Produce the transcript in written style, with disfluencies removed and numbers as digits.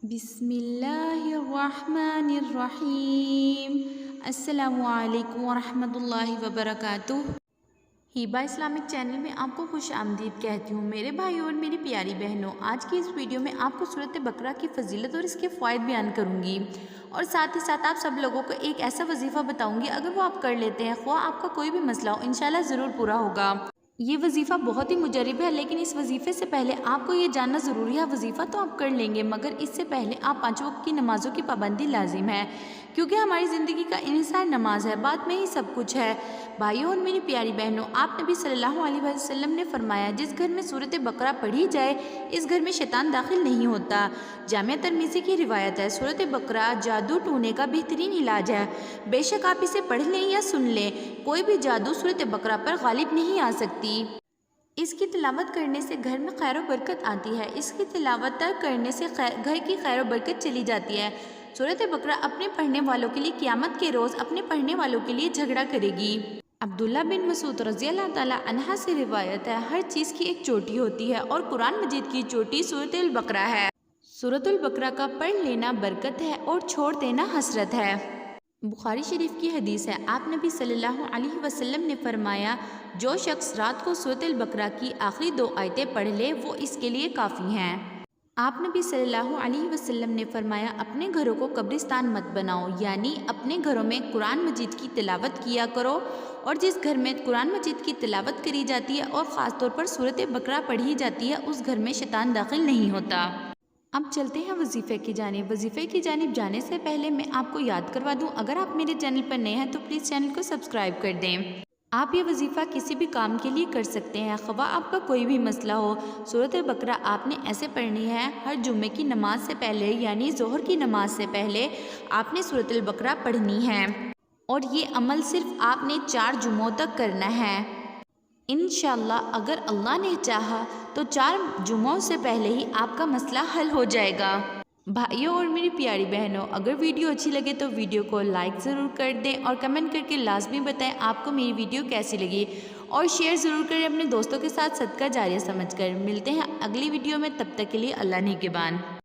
بسم اللہ الرحمن الرحیم۔ السلام علیکم ورحمۃ اللہ وبرکاتہ۔ ہیبا اسلامک چینل میں آپ کو خوش آمدید کہتی ہوں میرے بھائیوں اور میری پیاری بہنوں۔ آج کی اس ویڈیو میں آپ کو سورۃ بقرہ کی فضیلت اور اس کے فوائد بیان کروں گی، اور ساتھ ہی ساتھ آپ سب لوگوں کو ایک ایسا وظیفہ بتاؤں گی، اگر وہ آپ کر لیتے ہیں، خواہ آپ کا کوئی بھی مسئلہ ہو، انشاءاللہ ضرور پورا ہوگا۔ یہ وظیفہ بہت ہی مجرب ہے، لیکن اس وظیفے سے پہلے آپ کو یہ جاننا ضروری ہے۔ وظیفہ تو آپ کر لیں گے، مگر اس سے پہلے آپ 5 وقت کی نمازوں کی پابندی لازم ہے، کیونکہ ہماری زندگی کا انحصار نماز ہے، بعد میں ہی سب کچھ ہے۔ بھائیوں اور میری پیاری بہنوں، آپ نبی صلی اللہ علیہ وسلم نے فرمایا، جس گھر میں سورۃ بقرہ پڑھی جائے، اس گھر میں شیطان داخل نہیں ہوتا۔ جامع ترمذی کی روایت ہے، سورۃ بقرہ جادو ٹونے کا بہترین علاج ہے۔ بے شک آپ اسے پڑھ لیں یا سن لیں، کوئی بھی جادو سورۃ بقرہ پر غالب نہیں آ سکتی۔ اس کی تلاوت کرنے سے گھر میں خیر و برکت آتی ہے، اس کی تلاوت ترک کرنے سے گھر کی خیر و برکت چلی جاتی ہے۔ سورۃ بقرہ اپنے پڑھنے والوں کے لیے قیامت کے روز اپنے پڑھنے والوں کے لیے جھگڑا کرے گی۔ عبداللہ بن مسعود رضی اللہ تعالی عنہ سے روایت ہے، ہر چیز کی ایک چوٹی ہوتی ہے، اور قرآن مجید کی چوٹی سورۃ البقرہ ہے۔ سورۃ البقرہ کا پڑھ لینا برکت ہے اور چھوڑ دینا حسرت ہے۔ بخاری شریف کی حدیث ہے، آپ نبی صلی اللہ علیہ وسلم نے فرمایا، جو شخص رات کو سورۃ البقرہ کی آخری 2 آیتیں پڑھ لے، وہ اس کے لیے کافی ہیں۔ آپ نبی صلی اللہ علیہ وسلم نے فرمایا، اپنے گھروں کو قبرستان مت بناؤ، یعنی اپنے گھروں میں قرآن مجید کی تلاوت کیا کرو، اور جس گھر میں قرآن مجید کی تلاوت کری جاتی ہے اور خاص طور پر سورۃ بقرہ پڑھی جاتی ہے، اس گھر میں شیطان داخل نہیں ہوتا۔ اب چلتے ہیں وظیفے کی جانب۔ وظیفے کی جانب جانے سے پہلے میں آپ کو یاد کروا دوں، اگر آپ میرے چینل پر نئے ہیں تو پلیز چینل کو سبسکرائب کر دیں۔ آپ یہ وظیفہ کسی بھی کام کے لیے کر سکتے ہیں، خواہ آپ کا کوئی بھی مسئلہ ہو۔ سورۃ بقرہ آپ نے ایسے پڑھنی ہے، ہر جمعے کی نماز سے پہلے، یعنی ظہر کی نماز سے پہلے آپ نے سورۃ البقرہ پڑھنی ہے، اور یہ عمل صرف آپ نے 4 جمعوں تک کرنا ہے۔ انشاءاللہ اگر اللہ نے چاہا تو 4 جمعوں سے پہلے ہی آپ کا مسئلہ حل ہو جائے گا۔ بھائیوں اور میری پیاری بہنوں، اگر ویڈیو اچھی لگے تو ویڈیو کو لائک ضرور کر دیں، اور کمنٹ کر کے لازمی بتائیں آپ کو میری ویڈیو کیسی لگی، اور شیئر ضرور کریں اپنے دوستوں کے ساتھ صدقہ جاریہ سمجھ کر۔ ملتے ہیں اگلی ویڈیو میں، تب تک کے لیے اللہ نگہبان۔